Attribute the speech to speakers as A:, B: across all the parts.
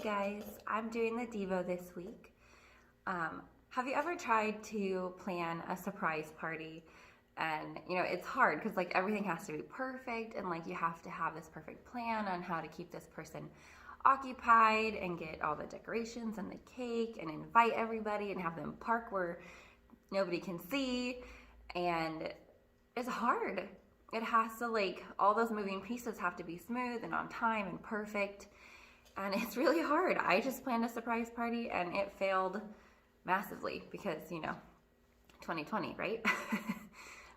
A: guys, I'm doing the Devo this week. Have you ever tried to plan a surprise party? And it's hard because everything has to be perfect, and you have to have this perfect plan on how to keep this person occupied and get all the decorations and the cake and invite everybody and have them park where nobody can see. And it's hard. It has to all those moving pieces have to be smooth and on time and perfect. And it's really hard. I just planned a surprise party and it failed massively because, 2020, right?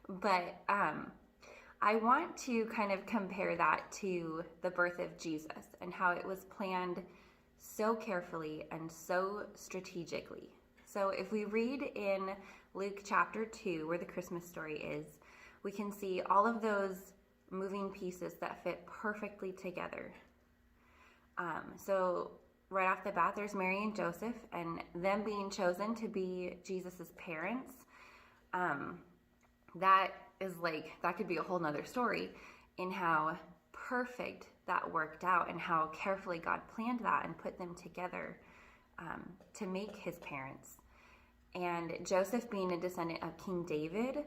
A: But I want to kind of compare that to the birth of Jesus and how it was planned so carefully and so strategically. So if we read in Luke chapter 2, where the Christmas story is, we can see all of those moving pieces that fit perfectly together. So right off the bat, there's Mary and Joseph, and them being chosen to be Jesus's parents. That could be a whole nother story in how perfect that worked out and how carefully God planned that and put them together to make his parents. And Joseph being a descendant of King David,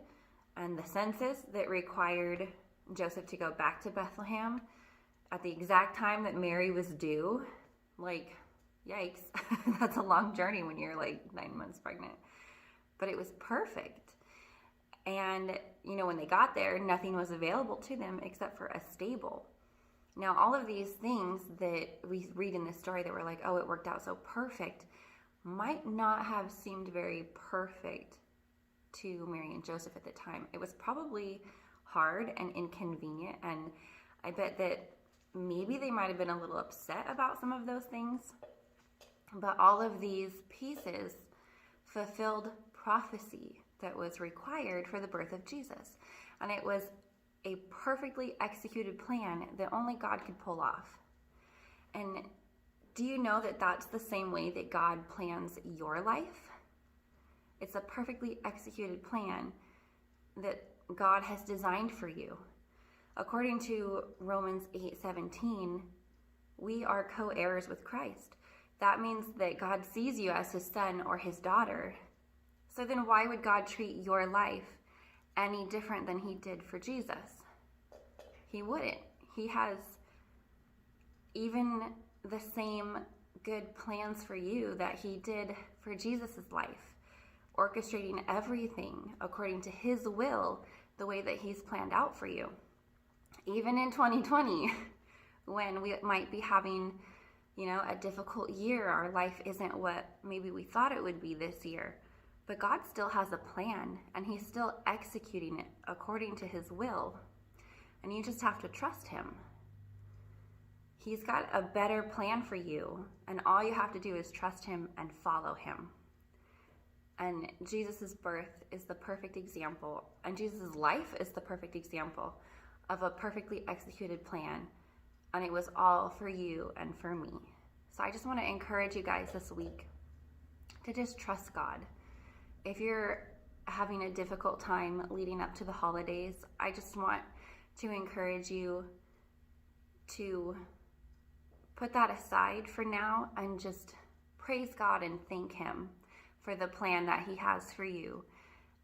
A: and the census that required Joseph to go back to Bethlehem at the exact time that Mary was due. Yikes. That's a long journey when you're 9 months pregnant. But it was perfect. And, when they got there, nothing was available to them except for a stable. Now, all of these things that we read in this story that were it worked out so perfect, might not have seemed very perfect to Mary and Joseph at the time. It was probably hard and inconvenient, and I bet that maybe they might have been a little upset about some of those things. But all of these pieces fulfilled prophecy that was required for the birth of Jesus. And it was a perfectly executed plan that only God could pull off. And do you know that that's the same way that God plans your life? It's a perfectly executed plan that God has designed for you. According to Romans 8:17, we are co-heirs with Christ. That means that God sees you as his son or his daughter. So then why would God treat your life any different than he did for Jesus? He wouldn't. He has even the same good plans for you that he did for Jesus's life, orchestrating everything according to his will, the way that he's planned out for you. Even in 2020, when we might be having, a difficult year, our life isn't what maybe we thought it would be this year. But God still has a plan, and he's still executing it according to his will. And you just have to trust him. He's got a better plan for you, and all you have to do is trust him and follow him. And Jesus' birth is the perfect example, and Jesus' life is the perfect example of a perfectly executed plan. And it was all for you and for me. So I just want to encourage you guys this week to just trust God. If you're having a difficult time leading up to the holidays, I just want to encourage you to put that aside for now and just praise God and thank him for the plan that he has for you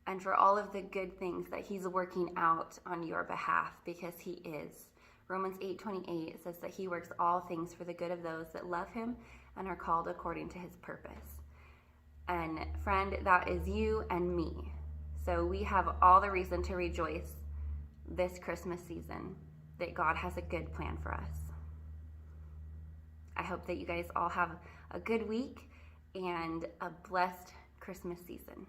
A: and for all of the good things that he's working out on your behalf, because he is. Romans 8:28 says that he works all things for the good of those that love him and are called according to his purpose. And friend, that is you and me. So we have all the reason to rejoice this Christmas season that God has a good plan for us. I hope that you guys all have a good week and a blessed Christmas season.